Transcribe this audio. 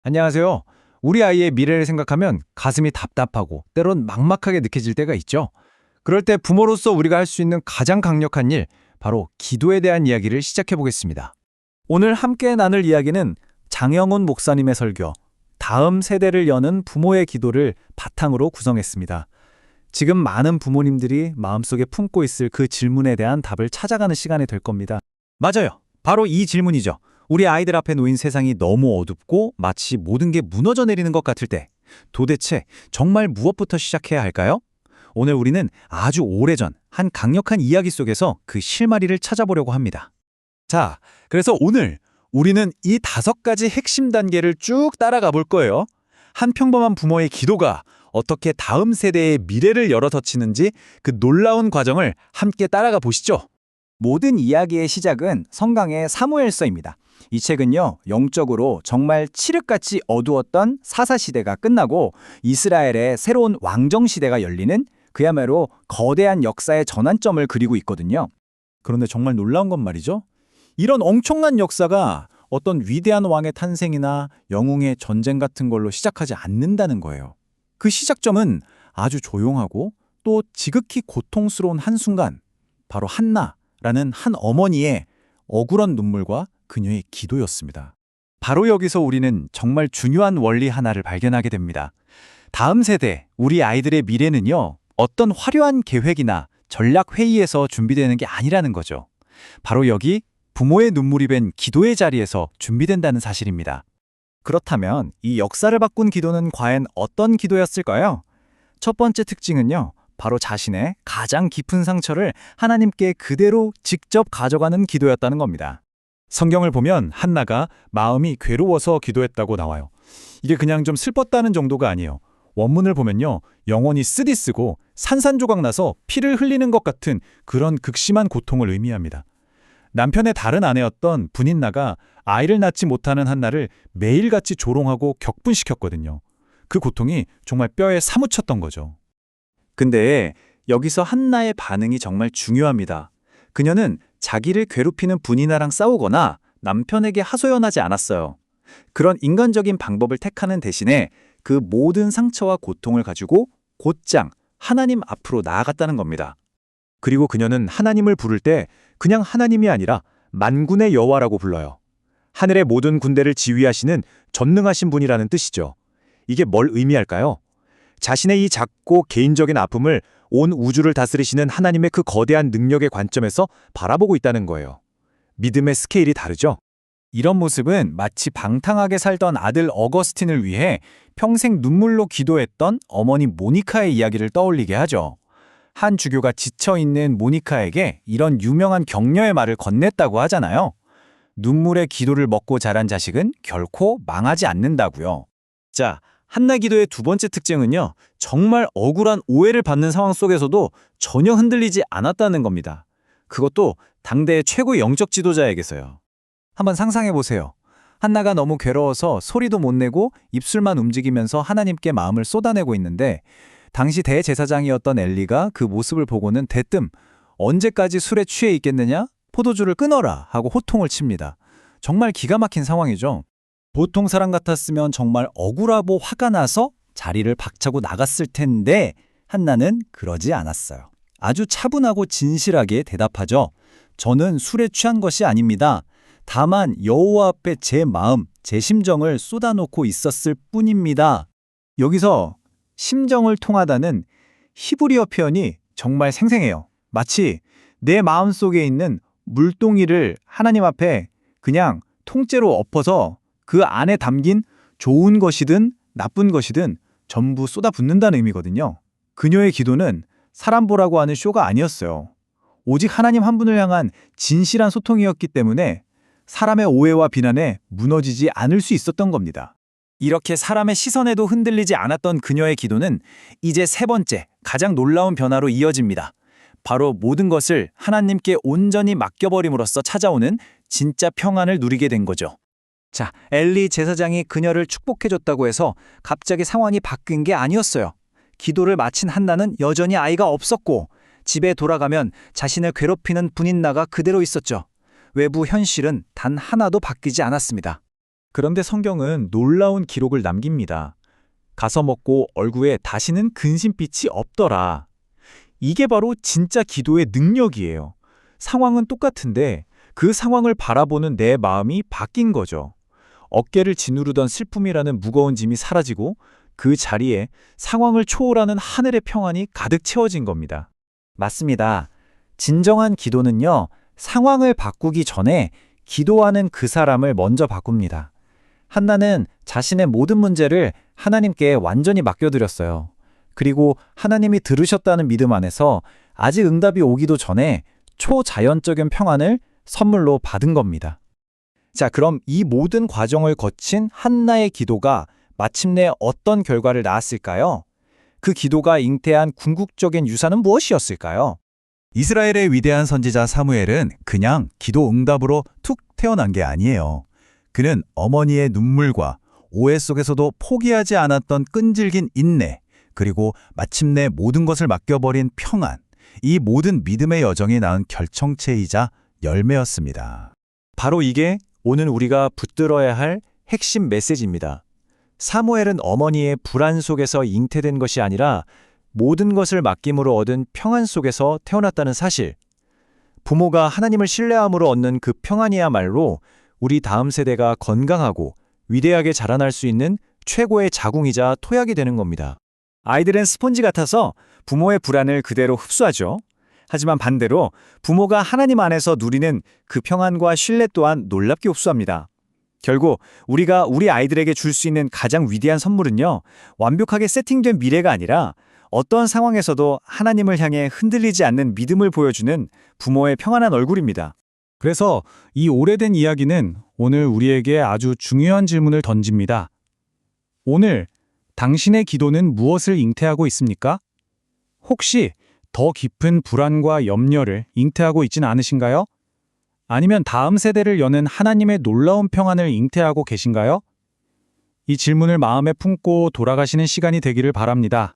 안녕하세요. 우리 아이의 미래를 생각하면 가슴이 답답하고 때론 막막하게 느껴질 때가 있죠. 그럴 때 부모로서 우리가 할 수 있는 가장 강력한 일, 바로 기도에 대한 이야기를 시작해 보겠습니다. 오늘 함께 나눌 이야기는 장영훈 목사님의 설교, 다음 세대를 여는 부모의 기도를 바탕으로 구성했습니다. 지금 많은 부모님들이 마음속에 품고 있을 그 질문에 대한 답을 찾아가는 시간이 될 겁니다. 맞아요. 바로 이 질문이죠. 우리 아이들 앞에 놓인 세상이 너무 어둡고 마치 모든 게 무너져 내리는 것 같을 때 도대체 정말 무엇부터 시작해야 할까요? 오늘 우리는 아주 오래전 한 강력한 이야기 속에서 그 실마리를 찾아보려고 합니다. 자, 그래서 오늘 우리는 이 5가지 핵심 단계를 쭉 따라가 볼 거예요. 한 평범한 부모의 기도가 어떻게 다음 세대의 미래를 열어젖히는지 그 놀라운 과정을 함께 따라가 보시죠. 모든 이야기의 시작은 성강의 사무엘서입니다. 이 책은요, 영적으로 정말 칠흑같이 어두웠던 사사시대가 끝나고 이스라엘의 새로운 왕정시대가 열리는 그야말로 거대한 역사의 전환점을 그리고 있거든요. 그런데 정말 놀라운 건 말이죠. 이런 엄청난 역사가 어떤 위대한 왕의 탄생이나 영웅의 전쟁 같은 걸로 시작하지 않는다는 거예요. 그 시작점은 아주 조용하고 또 지극히 고통스러운 한순간, 바로 한나라는 한 어머니의 억울한 눈물과 그녀의 기도였습니다. 바로 여기서 우리는 정말 중요한 원리 하나를 발견하게 됩니다. 다음 세대, 우리 아이들의 미래는요, 어떤 화려한 계획이나 전략 회의에서 준비되는 게 아니라는 거죠. 바로 여기 부모의 눈물이 밴 기도의 자리에서 준비된다는 사실입니다. 그렇다면 이 역사를 바꾼 기도는 과연 어떤 기도였을까요? 첫 번째 특징은요, 바로 자신의 가장 깊은 상처를 하나님께 그대로 직접 가져가는 기도였다는 겁니다. 성경을 보면 한나가 마음이 괴로워서 기도했다고 나와요. 이게 그냥 좀 슬펐다는 정도가 아니에요. 원문을 보면요, 영혼이 쓰디쓰고 산산조각 나서 피를 흘리는 것 같은 그런 극심한 고통을 의미합니다. 남편의 다른 아내였던 분인나가 아이를 낳지 못하는 한나를 매일같이 조롱하고 격분시켰거든요. 그 고통이 정말 뼈에 사무쳤던 거죠. 근데 여기서 한나의 반응이 정말 중요합니다. 그녀는 자기를 괴롭히는 분인나랑 싸우거나 남편에게 하소연하지 않았어요. 그런 인간적인 방법을 택하는 대신에 그 모든 상처와 고통을 가지고 곧장 하나님 앞으로 나아갔다는 겁니다. 그리고 그녀는 하나님을 부를 때 그냥 하나님이 아니라 만군의 여호와라고 불러요. 하늘의 모든 군대를 지휘하시는 전능하신 분이라는 뜻이죠. 이게 뭘 의미할까요? 자신의 이 작고 개인적인 아픔을 온 우주를 다스리시는 하나님의 그 거대한 능력의 관점에서 바라보고 있다는 거예요. 믿음의 스케일이 다르죠? 이런 모습은 마치 방탕하게 살던 아들 어거스틴을 위해 평생 눈물로 기도했던 어머니 모니카의 이야기를 떠올리게 하죠. 한 주교가 지쳐있는 모니카에게 이런 유명한 격려의 말을 건넸다고 하잖아요. 눈물의 기도를 먹고 자란 자식은 결코 망하지 않는다고요. 자, 한나 기도의 두 번째 특징은요, 정말 억울한 오해를 받는 상황 속에서도 전혀 흔들리지 않았다는 겁니다. 그것도 당대의 최고 영적 지도자에게서요. 한번 상상해 보세요. 한나가 너무 괴로워서 소리도 못 내고 입술만 움직이면서 하나님께 마음을 쏟아내고 있는데 당시 대제사장이었던 엘리가 그 모습을 보고는 대뜸 언제까지 술에 취해 있겠느냐? 포도주를 끊어라 하고 호통을 칩니다. 정말 기가 막힌 상황이죠. 보통 사람 같았으면 정말 억울하고 화가 나서 자리를 박차고 나갔을 텐데 한나는 그러지 않았어요. 아주 차분하고 진실하게 대답하죠. 저는 술에 취한 것이 아닙니다. 다만 여호와 앞에 제 마음, 제 심정을 쏟아놓고 있었을 뿐입니다. 여기서 심정을 통하다는 히브리어 표현이 정말 생생해요. 마치 내 마음속에 있는 물동이를 하나님 앞에 그냥 통째로 엎어서 그 안에 담긴 좋은 것이든 나쁜 것이든 전부 쏟아붓는다는 의미거든요. 그녀의 기도는 사람 보라고 하는 쇼가 아니었어요. 오직 하나님 한 분을 향한 진실한 소통이었기 때문에 사람의 오해와 비난에 무너지지 않을 수 있었던 겁니다. 이렇게 사람의 시선에도 흔들리지 않았던 그녀의 기도는 이제 세 번째, 가장 놀라운 변화로 이어집니다. 바로 모든 것을 하나님께 온전히 맡겨버림으로써 찾아오는 진짜 평안을 누리게 된 거죠. 자, 엘리 제사장이 그녀를 축복해줬다고 해서 갑자기 상황이 바뀐 게 아니었어요. 기도를 마친 한나는 여전히 아이가 없었고 집에 돌아가면 자신을 괴롭히는 분인나가 그대로 있었죠. 외부 현실은 단 하나도 바뀌지 않았습니다. 그런데 성경은 놀라운 기록을 남깁니다. 가서 먹고 얼굴에 다시는 근심빛이 없더라. 이게 바로 진짜 기도의 능력이에요. 상황은 똑같은데 그 상황을 바라보는 내 마음이 바뀐 거죠. 어깨를 짓누르던 슬픔이라는 무거운 짐이 사라지고 그 자리에 상황을 초월하는 하늘의 평안이 가득 채워진 겁니다. 맞습니다. 진정한 기도는요, 상황을 바꾸기 전에 기도하는 그 사람을 먼저 바꿉니다. 한나는 자신의 모든 문제를 하나님께 완전히 맡겨드렸어요. 그리고 하나님이 들으셨다는 믿음 안에서 아직 응답이 오기도 전에 초자연적인 평안을 선물로 받은 겁니다. 자, 그럼 이 모든 과정을 거친 한나의 기도가 마침내 어떤 결과를 낳았을까요? 그 기도가 잉태한 궁극적인 유산은 무엇이었을까요? 이스라엘의 위대한 선지자 사무엘은 그냥 기도 응답으로 툭 태어난 게 아니에요. 그는 어머니의 눈물과 오해 속에서도 포기하지 않았던 끈질긴 인내, 그리고 마침내 모든 것을 맡겨버린 평안, 이 모든 믿음의 여정이 낳은 결정체이자 열매였습니다. 바로 이게 오늘 우리가 붙들어야 할 핵심 메시지입니다. 사무엘은 어머니의 불안 속에서 잉태된 것이 아니라 모든 것을 맡김으로 얻은 평안 속에서 태어났다는 사실. 부모가 하나님을 신뢰함으로 얻는 그 평안이야말로 우리 다음 세대가 건강하고 위대하게 자라날 수 있는 최고의 자궁이자 토약이 되는 겁니다. 아이들은 스폰지 같아서 부모의 불안을 그대로 흡수하죠. 하지만 반대로 부모가 하나님 안에서 누리는 그 평안과 신뢰 또한 놀랍게 흡수합니다. 결국 우리가 우리 아이들에게 줄 수 있는 가장 위대한 선물은요, 완벽하게 세팅된 미래가 아니라 어떠한 상황에서도 하나님을 향해 흔들리지 않는 믿음을 보여주는 부모의 평안한 얼굴입니다. 그래서 이 오래된 이야기는 오늘 우리에게 아주 중요한 질문을 던집니다. 오늘 당신의 기도는 무엇을 잉태하고 있습니까? 혹시 더 깊은 불안과 염려를 잉태하고 있진 않으신가요? 아니면 다음 세대를 여는 하나님의 놀라운 평안을 잉태하고 계신가요? 이 질문을 마음에 품고 돌아가시는 시간이 되기를 바랍니다.